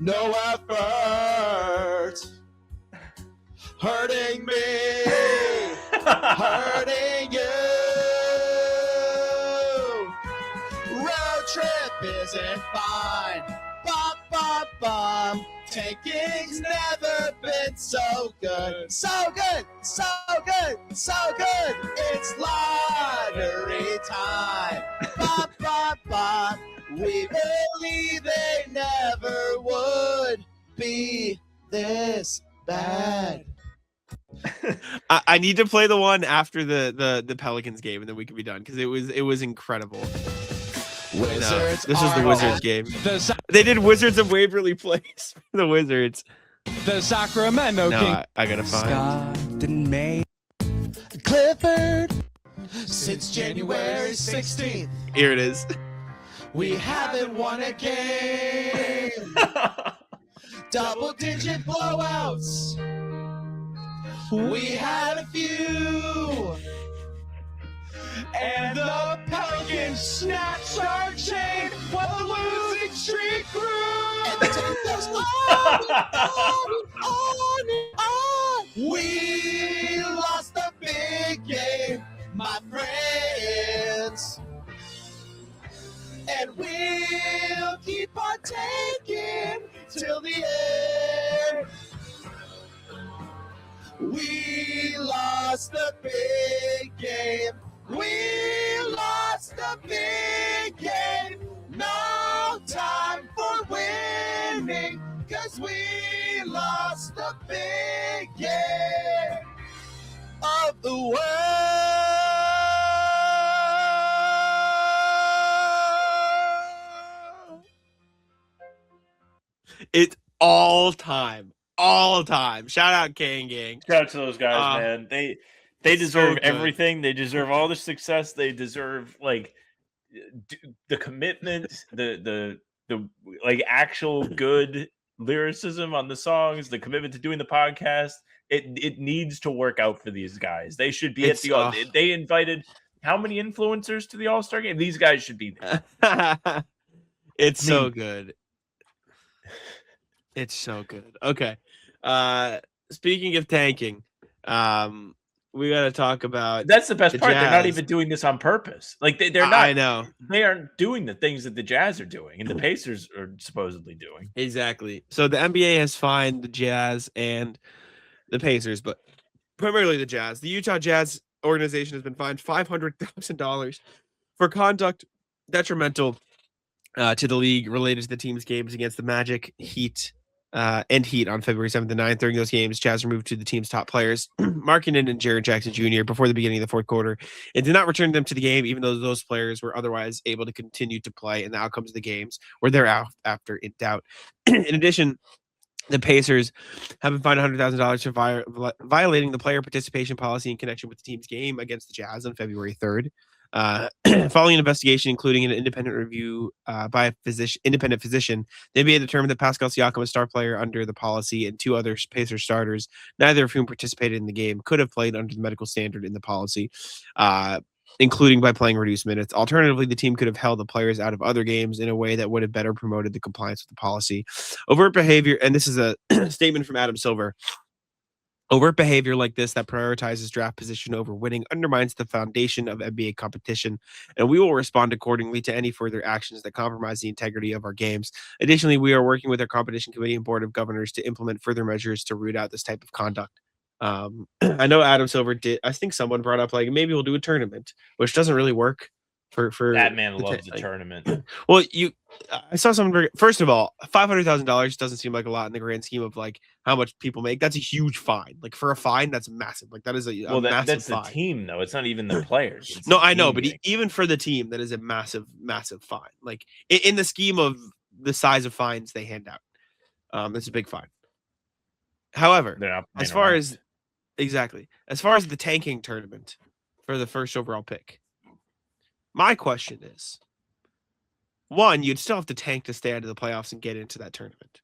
No effort. Hurting me. Hurting you. Road trip isn't fine. Bum, bum, bum. Taking's never been so good. So good, so good, so good. It's lottery time. Bum, bum, bum. We believe they never would be this bad. I need to play the one after the Pelicans game, and then we can be done because it was incredible. Wizards this is the Wizards game. They did Wizards of Waverly Place for the Wizards. The Sacramento Kings. I gotta find. Scott and May. Clifford. Since January 16th. Here it is. We haven't won a game. Double-digit blowouts. We had a few. And the Pelicans snatched our chain while the losing streak grew. And the team goes on and on. We lost the big game, my friends. And we'll keep on taking till the end. We lost the big game. We lost the big game. No time for winning, 'cause we lost the big game of the world. It's all time. Shout out Kang Gang. Shout out to those guys, man. They deserve everything. They deserve all the success. They deserve the commitment, the like actual good lyricism on the songs, the commitment to doing the podcast, it needs to work out for these guys. They should be they invited how many influencers to the All-Star game? These guys should be there. So good. It's so good. Okay. Speaking of tanking, we got to talk about. That's the best part. Jazz. They're not even doing this on purpose. Like they're not. I know they aren't doing the things that the Jazz are doing and the Pacers are supposedly doing. Exactly. So the NBA has fined the Jazz and the Pacers, but primarily the Jazz. The Utah Jazz organization has been fined $500,000 for conduct detrimental to the league related to the team's games against the Magic, Heat, and Heat on February 7th and 9th. During those games, Jazz removed two of the team's top players, Markkanen and Jaren Jackson Jr., before the beginning of the fourth quarter, and did not return them to the game, even though those players were otherwise able to continue to play, and the outcomes of the games were thereafter in doubt. In addition, the Pacers have been fined $100,000 for violating the player participation policy in connection with the team's game against the Jazz on February 3rd. Following an investigation, including an independent review by a independent physician, the NBA determined that Pascal Siakam, a star player under the policy, and two other Pacers starters, neither of whom participated in the game, could have played under the medical standard in the policy, including by playing reduced minutes. Alternatively, the team could have held the players out of other games in a way that would have better promoted the compliance with the policy. Overt behavior, and this is a statement from Adam Silver. Overt behavior like this that prioritizes draft position over winning undermines the foundation of NBA competition, and we will respond accordingly to any further actions that compromise the integrity of our games. Additionally, we are working with our competition committee and board of governors to implement further measures to root out this type of conduct. I know Adam Silver did. I think someone brought up like maybe we'll do a tournament, which doesn't really work for that man loves a tournament. Well, I saw someone. First of all, $500,000 doesn't seem like a lot in the grand scheme of like how much people make. That's a huge fine. Like for a fine, that's massive. Like that is a massive that's fine. The team though. It's not even the players. No, I know, but even for the team, that is a massive, massive fine. Like in the scheme of the size of fines they hand out, it's a big fine. However, as far as the tanking tournament for the first overall pick, my question is, one, you'd still have to tank to stay out of the playoffs and get into that tournament.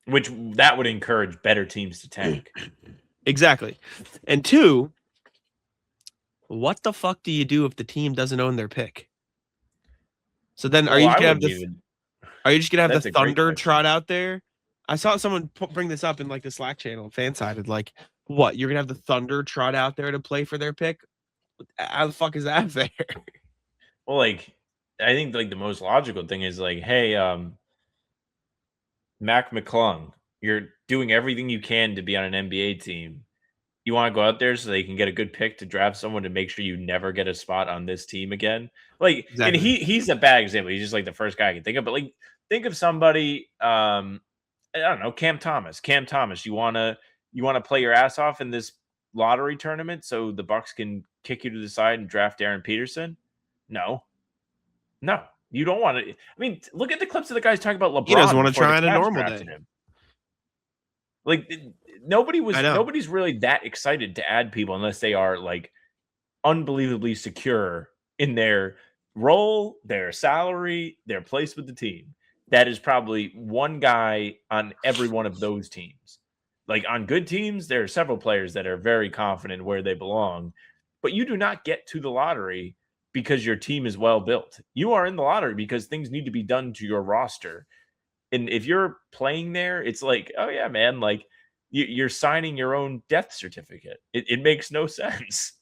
Which that would encourage better teams to tank. Exactly. And two, what the fuck do you do if the team doesn't own their pick? So then are you just going to have the Thunder trot out there? I saw someone bring this up in like the Slack channel, fan-sided, like, what, you're going to have the Thunder trot out there to play for their pick? How the fuck is that fair? Well, like, I think like the most logical thing is like, hey, Mac McClung, you're doing everything you can to be on an NBA team. You want to go out there so they can get a good pick to draft someone to make sure you never get a spot on this team again. Like, exactly. And he's a bad example. He's just like the first guy I can think of. But like, think of somebody, I don't know, Cam Thomas. Cam Thomas, you want to play your ass off in this lottery tournament so the Bucks can kick you to the side and draft Darren Peterson? No, you don't want to. I mean, look at the clips of the guys talking about LeBron. He doesn't want to try on a normal day. Him. Like nobody's really that excited to add people unless they are like unbelievably secure in their role, their salary, their place with the team. That is probably one guy on every one of those teams. Like on good teams, there are several players that are very confident where they belong, but you do not get to the lottery because your team is well built. You are in the lottery because things need to be done to your roster. And if you're playing there, it's like, oh yeah, man, like you're signing your own death certificate. It makes no sense.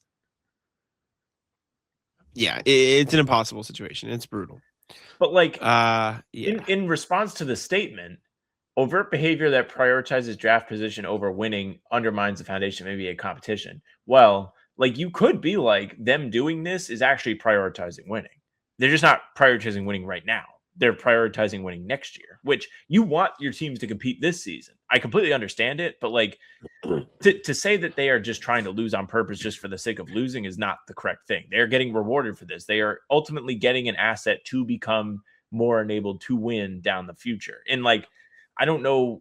Yeah, it's an impossible situation. It's brutal. But like, in response to the statement, overt behavior that prioritizes draft position over winning undermines the foundation of NBA competition. Well, like you could be like, them doing this is actually prioritizing winning. They're just not prioritizing winning right now. They're prioritizing winning next year, which you want your teams to compete this season. I completely understand it, but like to say that they are just trying to lose on purpose just for the sake of losing is not the correct thing. They're getting rewarded for this. They are ultimately getting an asset to become more enabled to win down the future. And like, I don't know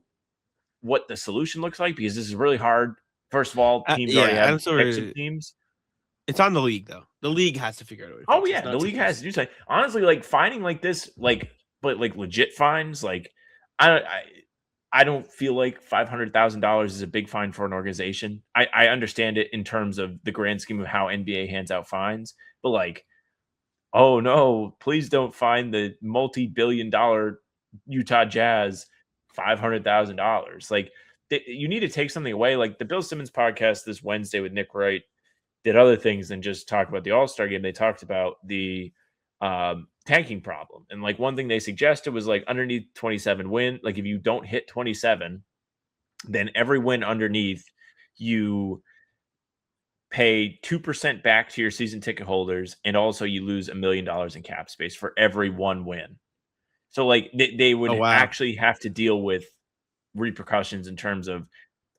what the solution looks like because this is really hard. First of all, teams already have picks of teams. It's on the league though. The league has to figure out a way to Oh fix it. yeah, It's not the league teams. has to do something. Honestly, like finding like this, but legit fines, like I don't feel like $500,000 is a big fine for an organization. I understand it in terms of the grand scheme of how NBA hands out fines, but like, oh no, please don't fine the multi-billion-dollar Utah Jazz $500,000. Like, you need to take something away. Like the Bill Simmons podcast this Wednesday with Nick Wright did other things than just talk about the All-Star game. They talked about the tanking problem. And like one thing they suggested was like underneath 27 win, like if you don't hit 27, then every win underneath you pay 2% back to your season ticket holders, and also you lose $1 million in cap space for every one win. So like they would actually have to deal with repercussions in terms of,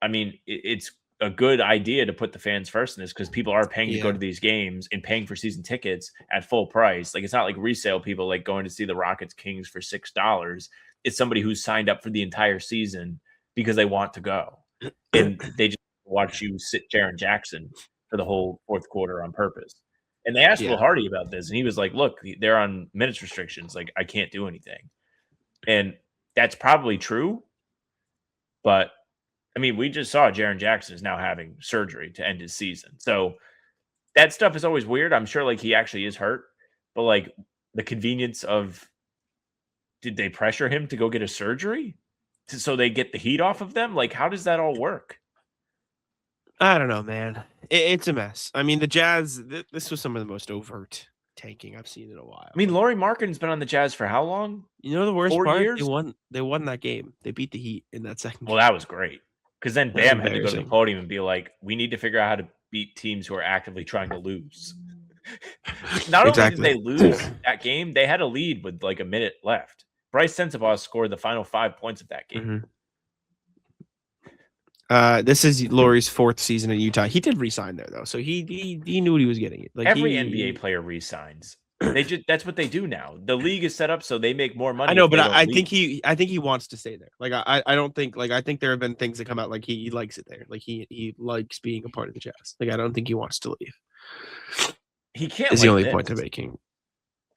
I mean, it's a good idea to put the fans first in this because people are paying to go to these games and paying for season tickets at full price. Like it's not like resale people like going to see the Rockets Kings for $6. It's somebody who's signed up for the entire season because they want to go, and they just watch you sit Jaren Jackson for the whole fourth quarter on purpose. And they asked Will Hardy about this, and he was like, look, they're on minutes restrictions. Like, I can't do anything. And that's probably true. But, I mean, we just saw Jaren Jackson is now having surgery to end his season. So that stuff is always weird. I'm sure, like, he actually is hurt. But, like, the convenience of, did they pressure him to go get a surgery so they get the heat off of them? Like, how does that all work? I don't know, man. It's a mess. I mean, the Jazz, this was some of the most overt tanking I've seen in a while. I mean, Lauri Markkanen's been on the Jazz for how long? You know the worst 4 part? years? They won that game. They beat the Heat in that second game. Well, that was great. Because then Bam had to go to the podium and be like, we need to figure out how to beat teams who are actively trying to lose. Not only did they lose that game, they had a lead with like a minute left. Bryce Sensabaugh scored the final 5 points of that game. Mm-hmm. This is Lauri's fourth season in Utah. He did resign there though, so he knew what he was getting. Like every NBA player resigns. That's what they do now. The league is set up so they make more money. I know, but I think he wants to stay there. Like I don't think I think there have been things that come out like he likes it there. Like he likes being a part of the Jazz. Like I don't think he wants to leave. He can't. Is the only point I'm making.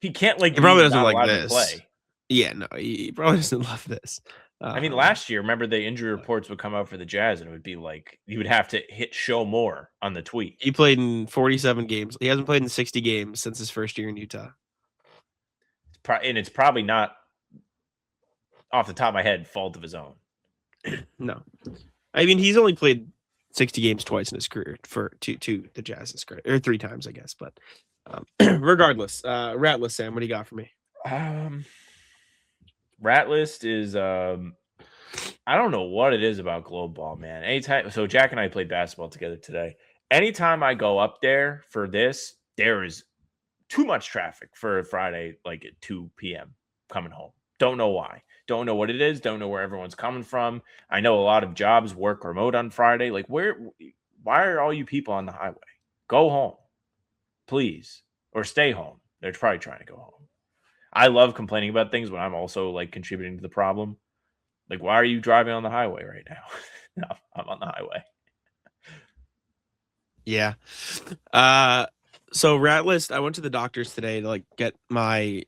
He can't like. He probably doesn't like this. Play. Yeah, no, he probably doesn't love this. I mean, last year, remember the injury reports would come out for the Jazz, and it would be like you would have to hit show more on the tweet. He played in 47 games. He hasn't played in 60 games since his first year in Utah. And it's probably not, off the top of my head, fault of his own. No, I mean he's only played 60 games twice in his career to the Jazz's credit, or 3 times, I guess. But regardless, Rat List, Sam, what do you got for me? Rat List is I don't know what it is about Globe Ball, man. Anytime, so Jack and I played basketball together today. Anytime I go up there for this, there is too much traffic for a Friday, like at 2 p.m. coming home. Don't know why. Don't know what it is. Don't know where everyone's coming from. I know a lot of jobs work remote on Friday. Like, why are all you people on the highway? Go home, please, or stay home. They're probably trying to go home. I love complaining about things when I'm also like contributing to the problem. Like, why are you driving on the highway right now? No, I'm on the highway. Yeah. So Rat List, I went to the doctor's today to like get my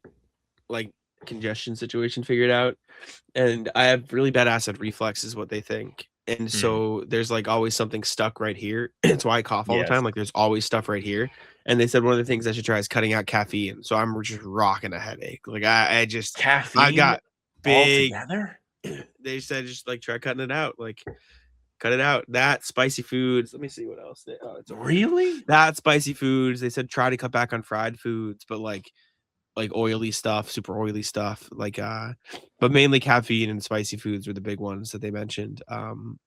like congestion situation figured out, and I have really bad acid reflux is what they think. And so there's like always something stuck right here. It's why I cough all the time. Like there's always stuff right here. And they said one of the things I should try is cutting out caffeine. So I'm just rocking a headache. Like I just caffeine. I got big. Altogether? They said just like try cutting it out. Like cut it out. That spicy foods. Let me see what else. It's really that spicy foods. They said try to cut back on fried foods, but like oily stuff, super oily stuff, like but mainly caffeine and spicy foods were the big ones that they mentioned. And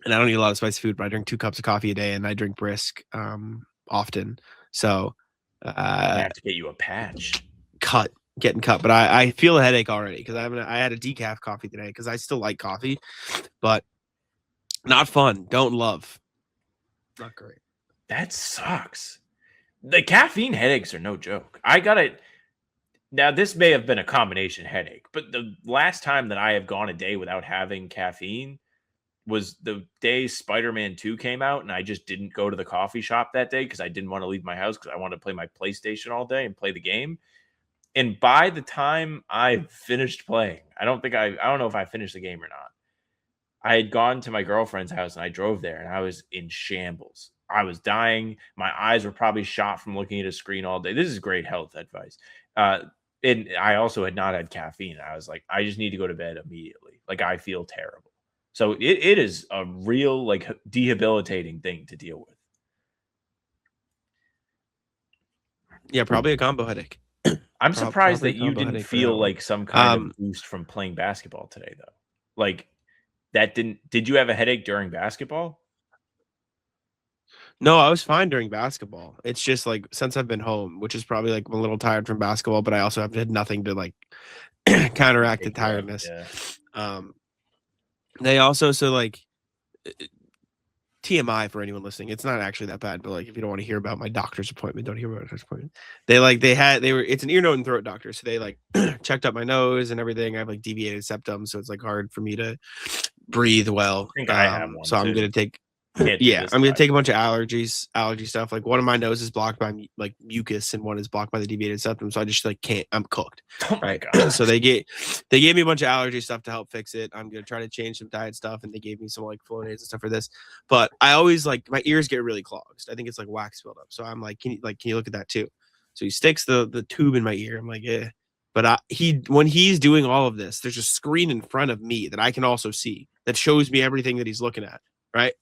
I don't eat a lot of spicy food, but I drink 2 cups of coffee a day, and I drink brisk often. So I have to get you a patch. Getting cut, but I feel a headache already because I had a decaf coffee today because I still like coffee, but not fun. Don't love. Not great. That sucks. The caffeine headaches are no joke. I got it. Now, this may have been a combination headache, but the last time that I have gone a day without having caffeine was the day Spider-Man 2 came out, and I just didn't go to the coffee shop that day because I didn't want to leave my house because I wanted to play my PlayStation all day and play the game. And by the time I finished playing, I don't know if I finished the game or not. I had gone to my girlfriend's house and I drove there and I was in shambles. I was dying. My eyes were probably shot from looking at a screen all day. This is great health advice. And I also had not had caffeine. I was like, I just need to go to bed immediately. Like, I feel terrible. So it is a real, like, debilitating thing to deal with. Yeah, probably a combo headache. I'm surprised that you didn't feel like some kind of boost from playing basketball today, though. Like, did you have a headache during basketball? No, I was fine during basketball. It's just like since I've been home, which is probably like I'm a little tired from basketball, but I also have had nothing to like counteract the tiredness. Yeah. They also TMI for anyone listening. It's not actually that bad, but like if you don't want to hear about my doctor's appointment, don't hear about my doctor's appointment. It's an ear, nose, and throat doctor. So they like checked up my nose and everything. I have like deviated septum, so it's like hard for me to breathe well. I think I have one. So I'm gonna take I'm gonna take a bunch of allergy stuff. Like one of my noses is blocked by like mucus, and one is blocked by the deviated septum. So I just like can't. I'm cooked. Oh my God. So they gave me a bunch of allergy stuff to help fix it. I'm gonna try to change some diet stuff, and they gave me some like Flonase and stuff for this. But I always like my ears get really clogged. I think it's like wax buildup. So I'm like, can you look at that too? So he sticks the tube in my ear. I'm like, yeah. But when he's doing all of this, there's a screen in front of me that I can also see that shows me everything that he's looking at. Right.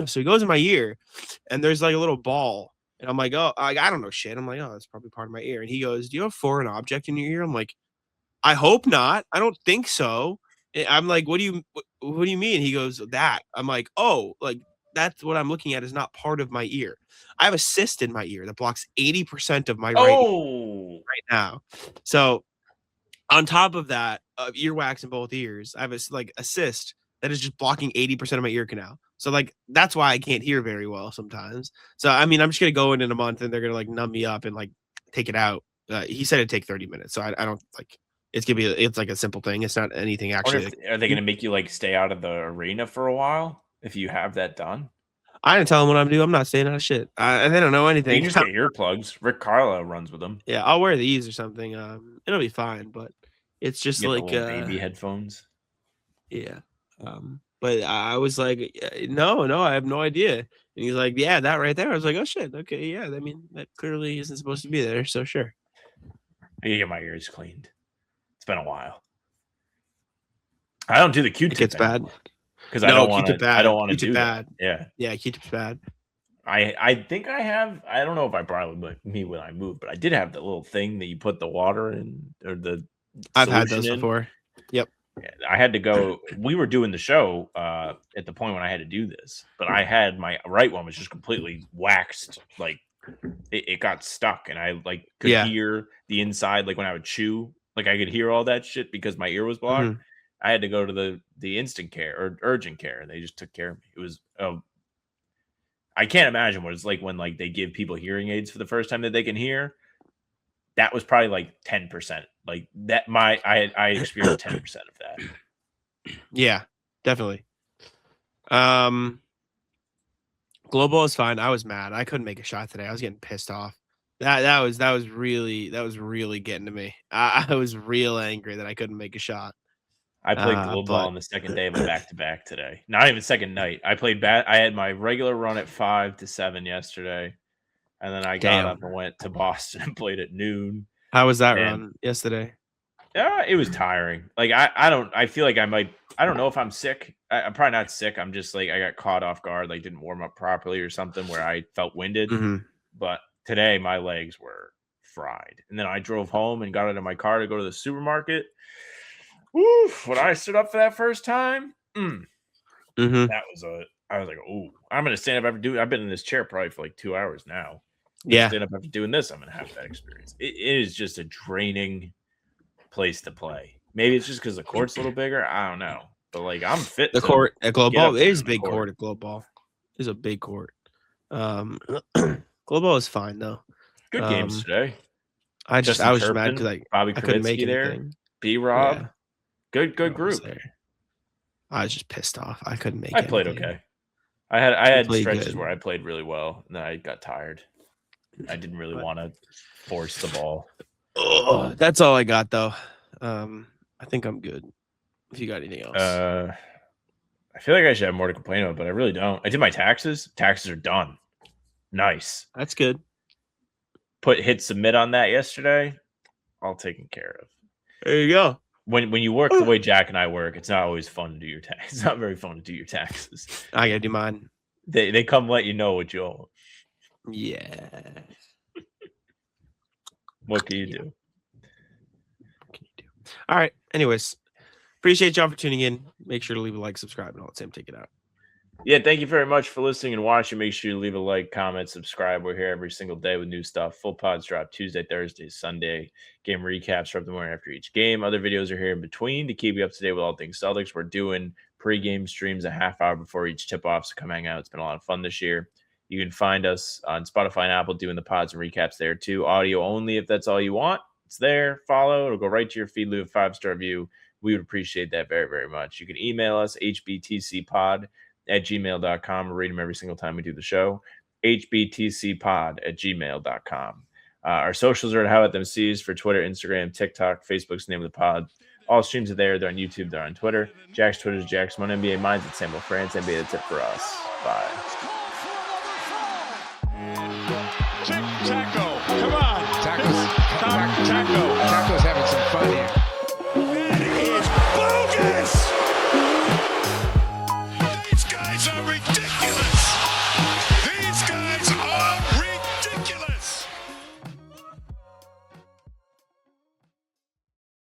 So he goes in my ear and there's like a little ball. And I'm like, oh, I don't know shit. I'm like, oh, that's probably part of my ear. And he goes, do you have a foreign object in your ear? I'm like, I hope not. I don't think so. I'm like, what do you mean? He goes, that. I'm like, oh, like that's what I'm looking at is not part of my ear. I have a cyst in my ear that blocks 80% of my right now. So on top of that, earwax in both ears, I have a cyst that is just blocking 80% of my ear canal. So like that's why I can't hear very well sometimes. So I mean, I'm just gonna go in a month and they're gonna like numb me up and like take it out. He said it'd take 30 minutes. So I don't like it's like a simple thing. It's not anything actually. Are they gonna make you like stay out of the arena for a while if you have that done? I didn't tell them what I'm doing. I'm not staying out of shit. They don't know anything. You just get earplugs. Rick Carlisle runs with them. Yeah, I'll wear these or something. It'll be fine, but it's just like baby headphones. Yeah. But I was like, no, I have no idea. And he's like, yeah, that right there. I was like, oh shit, okay, yeah. I mean, that clearly isn't supposed to be there, so sure. I get my ears cleaned. It's been a while. I don't do the Q-tip. It gets bad because I don't want to. I don't want to do bad. That. Yeah, Q-tip's bad. I think I have. I don't know if I brought it with me when I moved, but I did have the little thing that you put the water in or the. I've had those before. Yep. I had to go. We were doing the show at the point when I had to do this, but I had my right one was just completely waxed. Like it got stuck, and I like could hear the inside. Like when I would chew, like I could hear all that shit because my ear was blocked. Mm-hmm. I had to go to the instant care or urgent care, and they just took care of me. It was I can't imagine what it's like when like they give people hearing aids for the first time that they can hear. That was probably like 10%. Like that, I experienced 10% of that. Yeah, definitely. Global is fine. I was mad. I couldn't make a shot today. I was getting pissed off. That was really getting to me. I was real angry that I couldn't make a shot. I played global on the second day of a back-to-back today. Not even second night. I played I had my regular run at 5 to 7 yesterday. And then I got up and went to Boston and played at noon. How was that run yesterday? Yeah, it was tiring. Like I feel like I don't know if I'm sick. I'm probably not sick. I'm just like I got caught off guard, like didn't warm up properly or something where I felt winded. Mm-hmm. But today my legs were fried. And then I drove home and got into my car to go to the supermarket. Woof, when I stood up for that first time, that was I was like, oh, I'm gonna stand up after doing. I've been in this chair probably for like 2 hours now. Yeah. Stand up after doing this, I'm gonna have that experience. It is just a draining place to play. Maybe it's just because the court's a little bigger. I don't know, but like I'm fit. The court at Global is a big court at Global. It's a big court. Global is fine though. Good games today. I was just mad because I couldn't make there. anything. B Rob, good group. I was just pissed off. I couldn't make. I played anything. okay. I had played stretches good. where I played really well, and then I got tired. I didn't really want to force the ball. Oh, that's all I got though. I think I'm good. If you got anything else, I feel like I should have more to complain about, but I really don't. I did my taxes. Taxes are done. Nice. that's good. Hit submit on that yesterday. All taken care of. There you go. When you work the way Jack and I work, it's not always fun to do your taxes. It's not very fun to do your taxes. I gotta do mine. They come let you know what you owe. Yeah. What can you do? All right. Anyways, appreciate y'all for tuning in. Make sure to leave a like, subscribe, and all that. Sam, take it out. Yeah, thank you very much for listening and watching. Make sure you leave a like, comment, subscribe. We're here every single day with new stuff. Full pods drop Tuesday, Thursday, Sunday. Game recaps from the morning after each game. Other videos are here in between to keep you up to date with all things Celtics. We're doing pregame streams a half hour before each tip-off, so come hang out. It's been a lot of fun this year. You can find us on Spotify and Apple doing the pods and recaps there too. Audio only if that's all you want. It's there. Follow. It'll go right to your feed. Leave a 5-star review. We would appreciate that very, very much. You can email us, hbtcpod@gmail.com. We read them every single time we do the show. hbtcpod@gmail.com. Our socials are at How About Them C's for Twitter, Instagram, TikTok, Facebook's the name of the pod. All streams are there. They're on YouTube. They're on Twitter. Jack's Twitter is Jack's One NBA. Mine's at Samuel France. NBA, that's it for us. Bye. Tic-tac-toe.